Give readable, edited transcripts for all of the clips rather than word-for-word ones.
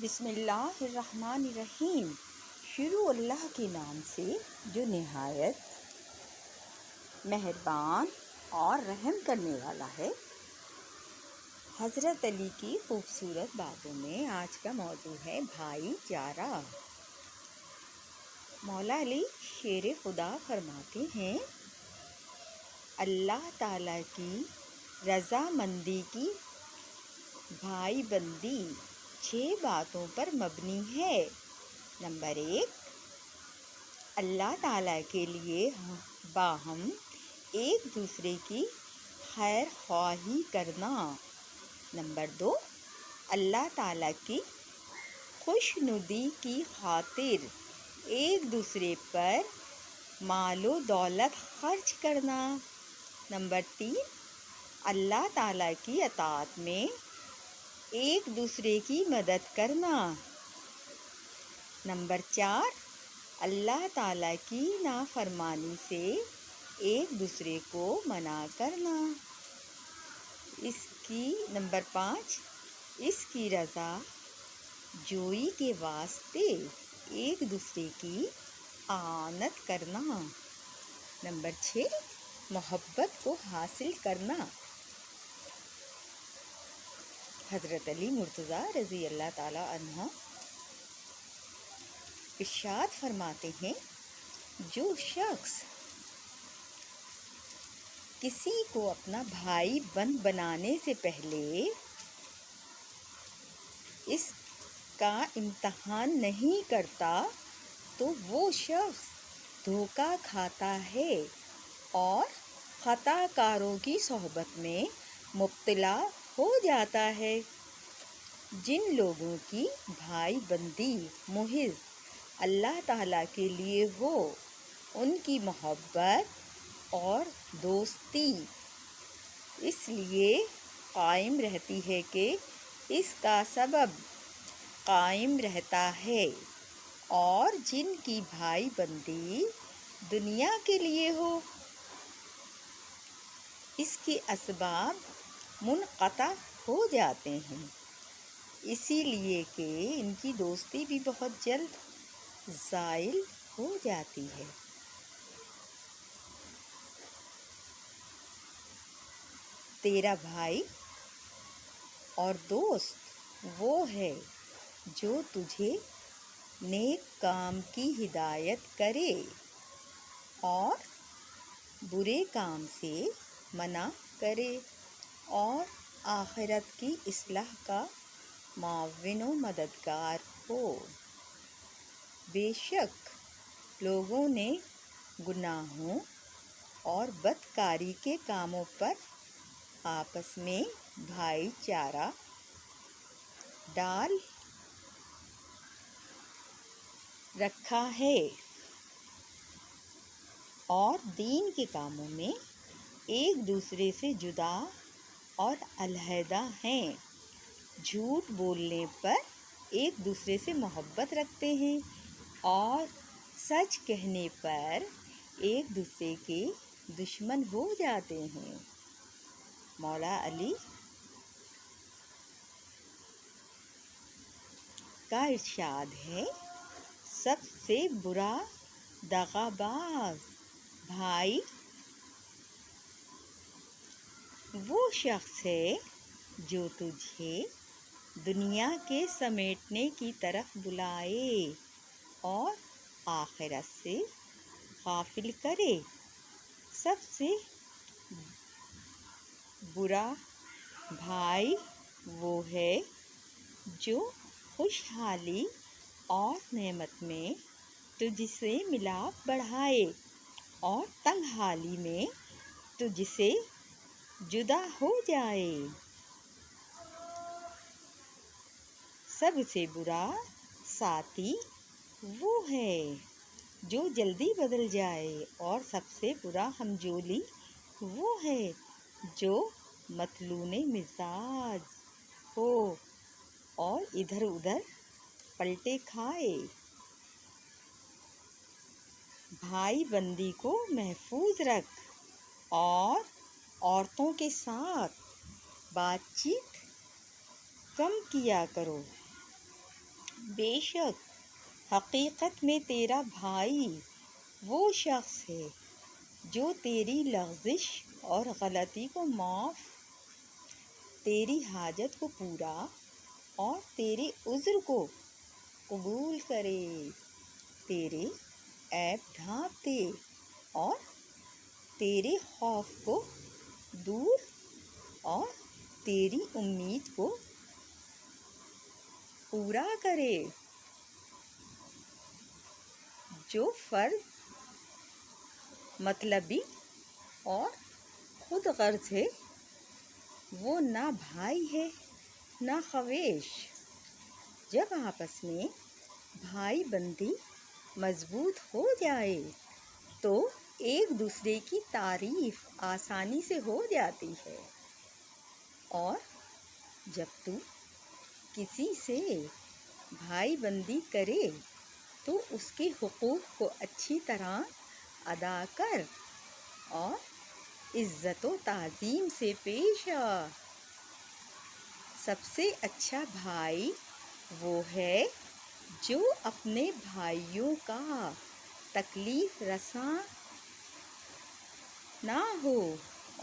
بسم اللہ الرحمن الرحیم۔ شروع اللہ کے نام سے جو نہایت مہربان اور رحم کرنے والا ہے۔ حضرت علی کی خوبصورت باتوں میں آج کا موضوع ہے بھائی چارہ۔ مولا علی شیر خدا فرماتے ہیں، اللہ تعالیٰ کی رضامندی کی بھائی بندی 6 باتوں پر مبنی ہے۔ نمبر 1، اللہ تعالیٰ کے لیے باہم ایک دوسرے کی خیر خواہی کرنا۔ نمبر 2، اللہ تعالیٰ کی خوشنودی کی خاطر ایک دوسرے پر مال و دولت خرچ کرنا۔ نمبر 3، اللہ تعالیٰ کی اطاعت میں ایک دوسرے کی مدد کرنا۔ نمبر 4، اللہ تعالیٰ کی نافرمانی سے ایک دوسرے کو منع کرنا۔ نمبر 5، اس کی رضا جوئی کے واسطے ایک دوسرے کی اعانت کرنا۔ نمبر 6، محبت کو حاصل کرنا۔ حضرت علی مرتضیٰ رضی اللہ تعالیٰ عنہ ارشاد فرماتے ہیں، جو شخص کسی کو اپنا بھائی بند بنانے سے پہلے اس کا امتحان نہیں کرتا تو وہ شخص دھوکہ کھاتا ہے اور خطا کاروں کی صحبت میں مبتلا ہو جاتا ہے۔ جن لوگوں کی بھائی بندی محض اللہ تعالیٰ کے لیے ہو، ان کی محبت اور دوستی اس لیے قائم رہتی ہے کہ اس کا سبب قائم رہتا ہے، اور جن کی بھائی بندی دنیا کے لیے ہو، اس کے اسباب منقطع ہو جاتے ہیں، اسی لیے کہ ان کی دوستی بھی بہت جلد زائل ہو جاتی ہے۔ تیرا بھائی اور دوست وہ ہے جو تجھے نیک کام کی ہدایت کرے اور برے کام سے منع کرے اور آخرت کی اصلاح کا معاون و مددگار ہو۔ بے شک لوگوں نے گناہوں اور بدکاری کے کاموں پر آپس میں بھائی چارہ ڈال رکھا ہے اور دین کے کاموں میں ایک دوسرے سے جدا اور علیحدہ ہیں۔ جھوٹ بولنے پر ایک دوسرے سے محبت رکھتے ہیں اور سچ کہنے پر ایک دوسرے کے دشمن ہو جاتے ہیں۔ مولا علی کا ارشاد ہے، سب سے برا دغا باز بھائی وہ شخص ہے جو تجھے دنیا کے سمیٹنے کی طرف بلائے اور آخرت سے غافل کرے۔ سب سے برا بھائی وہ ہے جو خوشحالی اور نعمت میں تجھ سے ملاپ بڑھائے اور تنگ حالی میں تجھ سے جدا ہو جائے۔ سب سے برا ساتھی وہ ہے جو جلدی بدل جائے، اور سب سے برا ہمجولی وہ ہے جو متلون مزاج ہو اور ادھر ادھر پلٹے کھائے۔ بھائی بندی کو محفوظ رکھ اور عورتوں کے ساتھ بات چیت کم کیا کرو۔ بے شک حقیقت میں تیرا بھائی وہ شخص ہے جو تیری لغزش اور غلطی کو معاف، تیری حاجت کو پورا اور تیرے عذر کو قبول کرے، تیرے عیب ڈھانپ دے اور تیرے خوف کو دور اور تیری امید کو پورا کرے۔ جو فرد مطلبی اور خود غرض ہے وہ نہ بھائی ہے نہ خویش۔ جب آپس میں بھائی بندی مضبوط ہو جائے تو ایک دوسرے کی تعریف آسانی سے ہو جاتی ہے، اور جب تو کسی سے بھائی بندی کرے تو اس کے حقوق کو اچھی طرح ادا کر اور عزت و تعظیم سے پیش آ۔ سب سے اچھا بھائی وہ ہے جو اپنے بھائیوں کا تکلیف رساں نہ ہو،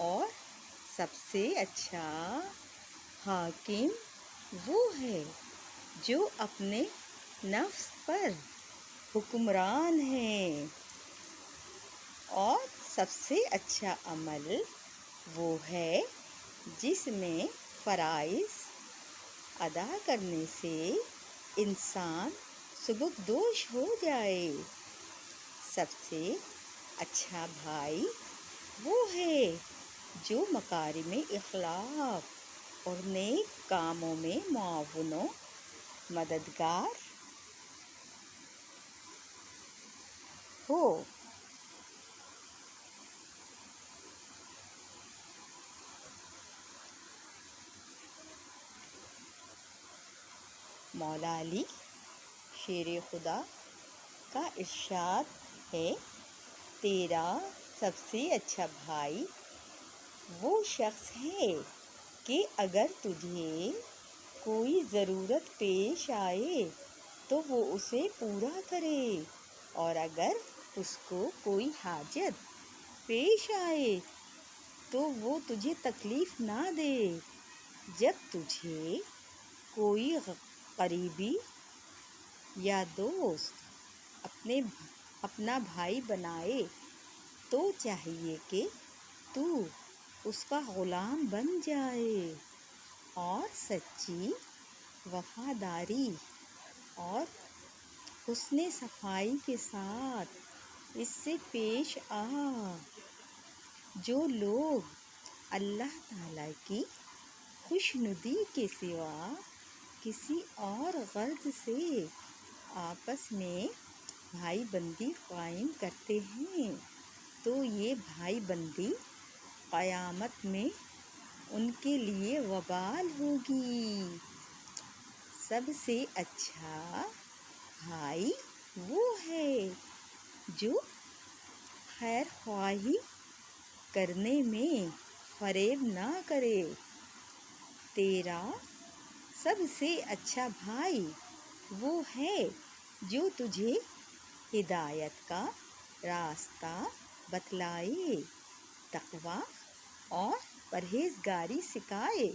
اور سب سے اچھا حاکم وہ ہے جو اپنے نفس پر حکمران ہے، اور سب سے اچھا عمل وہ ہے جس میں فرائض ادا کرنے سے انسان سبکدوش ہو جائے۔ سب سے اچھا بھائی وہ ہے جو مکارم اخلاق اور نیک کاموں میں معاون و مددگار ہو۔ مولا علی شیر خدا کا ارشاد ہے، تیرا سب سے اچھا بھائی وہ شخص ہے کہ اگر تجھے کوئی ضرورت پیش آئے تو وہ اسے پورا کرے، اور اگر اس کو کوئی حاجت پیش آئے تو وہ تجھے تکلیف نہ دے۔ جب تجھے کوئی قریبی یا دوست اپنا بھائی بنائے تو چاہیے کہ تو اس کا غلام بن جائے اور سچی وفاداری اور حسن صفائی کے ساتھ اس سے پیش آ۔ جو لوگ اللہ تعالیٰ کی خوشنودی کے سوا کسی اور غرض سے آپس میں بھائی بندی قائم کرتے ہیں تو یہ بھائی بندی قیامت میں ان کے لیے وبال ہوگی۔ سب سے اچھا بھائی وہ ہے جو خیر خواہی کرنے میں فریب نہ کرے۔ تیرا سب سے اچھا بھائی وہ ہے جو تجھے ہدایت کا راستہ بتلائے، تقویٰ اور پرہیزگاری سکھائے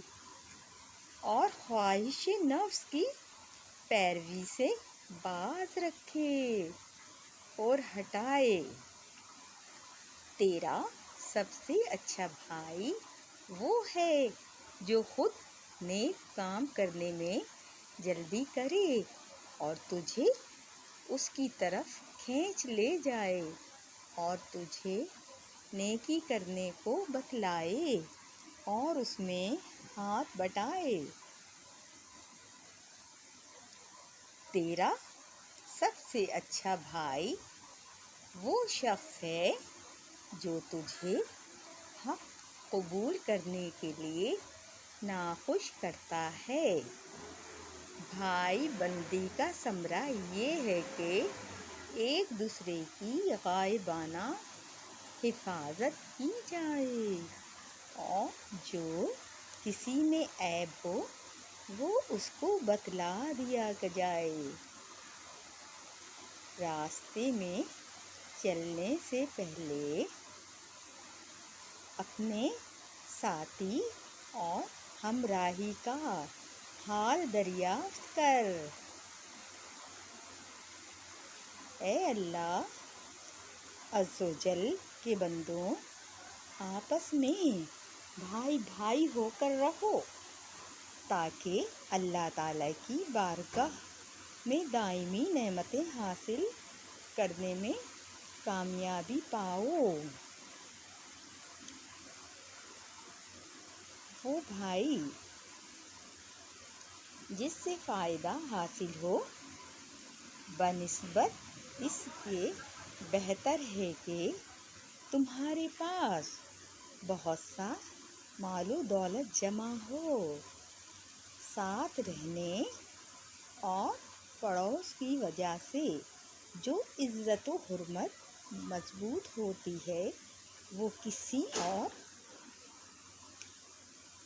اور خواہش نفس کی پیروی سے باز رکھے اور ہٹائے۔ تیرا سب سے اچھا بھائی وہ ہے جو خود نیک کام کرنے میں جلدی کرے اور تجھے اس کی طرف کھینچ لے جائے، اور تجھے نیکی کرنے کو بتلائے اور اس میں ہاتھ بٹائے۔ تیرا سب سے اچھا بھائی وہ شخص ہے جو تجھے حق قبول کرنے کے لیے ناخوش کرتا ہے۔ بھائی بندی کا ثمرہ یہ ہے کہ ایک دوسرے کی غائبانہ حفاظت کی جائے، اور جو کسی میں عیب ہو وہ اس کو بتلا دیا جائے۔ راستے میں چلنے سے پہلے اپنے ساتھی اور ہمراہی کا حال دریافت کر۔ اے اللہ عز و جل کے بندوں، آپس میں بھائی بھائی ہو کر رہو تاکہ اللہ تعالیٰ کی بارگاہ میں دائمی نعمتیں حاصل کرنے میں کامیابی پاؤ۔ وہ بھائی جس سے فائدہ حاصل ہو، بنسبت اس کے بہتر ہے کہ تمہارے پاس بہت سا مال و دولت جمع ہو۔ ساتھ رہنے اور پڑوس کی وجہ سے جو عزت و حرمت مضبوط ہوتی ہے وہ کسی اور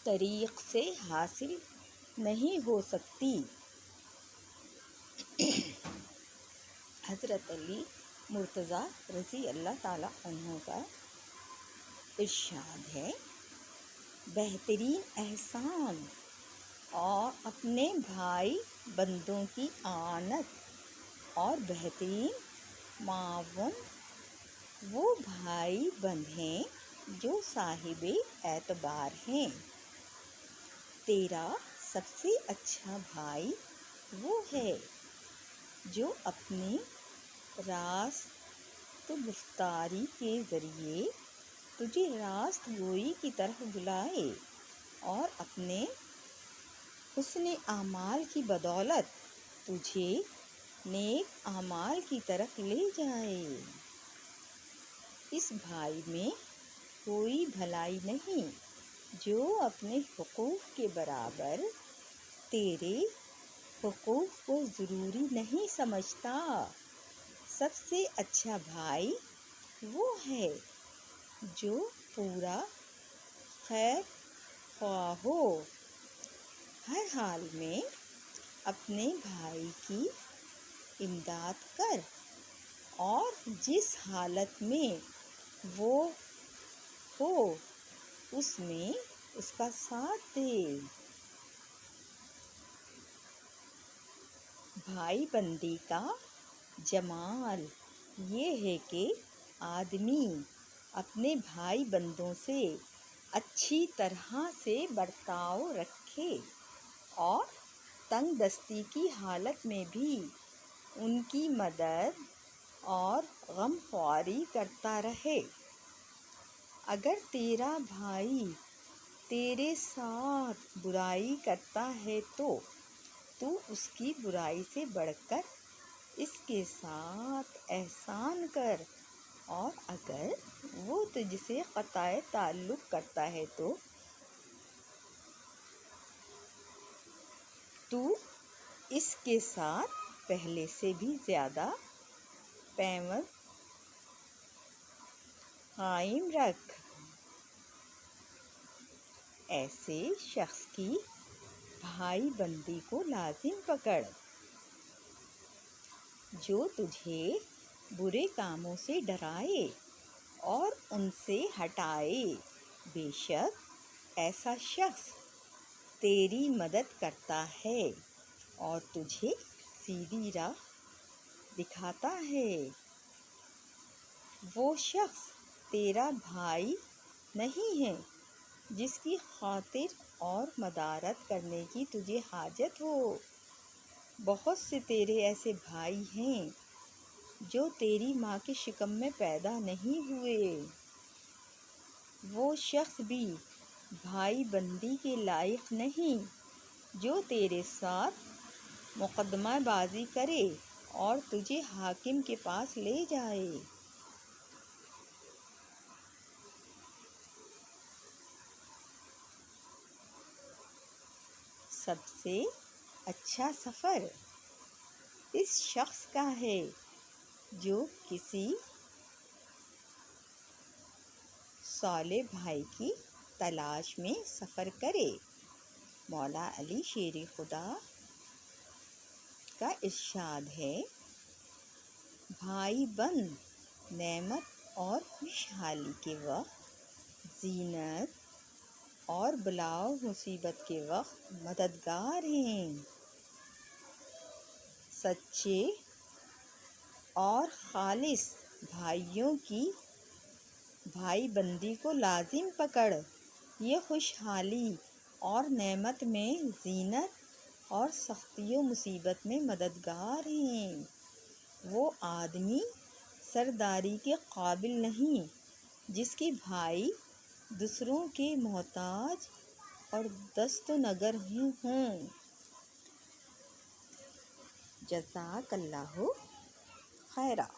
طریق سے حاصل نہیں ہو سکتی۔ حضرت علی مرتضیٰ رضی اللہ تعالیٰ عنہ کا ارشاد ہے، بہترین احسان اور اپنے بھائی بندوں کی اعانت اور بہترین معاون وہ بھائی بند ہیں جو صاحب اعتبار ہیں۔ تیرا سب سے اچھا بھائی وہ ہے جو اپنی راست گفتاری کے ذریعے تجھے راست گوئی کی طرف بلائے اور اپنے حسن اعمال کی بدولت تجھے نیک اعمال کی طرف لے جائے۔ اس بھائی میں کوئی بھلائی نہیں جو اپنے حقوق کے برابر تیرے حقوق کو ضروری نہیں سمجھتا۔ سب سے اچھا بھائی وہ ہے جو پورا خیر خواہ ہو، ہر حال میں اپنے بھائی کی امداد کر اور جس حالت میں وہ ہو اس میں اس کا ساتھ دے۔ بھائی بندی کا جمال یہ ہے کہ آدمی اپنے بھائی بندوں سے اچھی طرح سے برتاؤ رکھے اور تنگ دستی کی حالت میں بھی ان کی مدد اور غمخواری کرتا رہے۔ اگر تیرا بھائی تیرے ساتھ برائی کرتا ہے تو اس کی برائی سے بڑھ کر اس کے ساتھ احسان کر، اور اگر وہ تجھ سے قطع تعلق کرتا ہے تو اس کے ساتھ پہلے سے بھی زیادہ پیوند قائم رکھ۔ ایسے شخص کی بھائی بندی کو لازم پکڑ جو تجھے برے کاموں سے ڈرائے اور ان سے ہٹائے۔ بے شک ایسا شخص تیری مدد کرتا ہے اور تجھے سیدھی راہ دکھاتا ہے۔ وہ شخص تیرا بھائی نہیں ہے جس کی خاطر اور مدارت کرنے کی تجھے حاجت ہو۔ بہت سے تیرے ایسے بھائی ہیں جو تیری ماں کے شکم میں پیدا نہیں ہوئے۔ وہ شخص بھی بھائی بندی کے لائق نہیں جو تیرے ساتھ مقدمہ بازی کرے اور تجھے حاکم کے پاس لے جائے۔ سب سے اچھا سفر اس شخص کا ہے جو کسی صالح بھائی کی تلاش میں سفر کرے مولا علی شیر خدا کا ارشاد ہے، بھائی بند نعمت اور خوشحالی کے وقت، زینت اور بلاؤ مصیبت کے وقت مددگار ہیں۔ سچے اور خالص بھائیوں کی بھائی بندی کو لازم پکڑ، یہ خوشحالی اور نعمت میں، زینت اور سختی و مصیبت میں مددگار ہیں۔ وہ آدمی سرداری کے قابل نہیں جس کے بھائی دوسروں کے محتاج اور دست و نگر ہوں۔ جزاک اللہ خیرا۔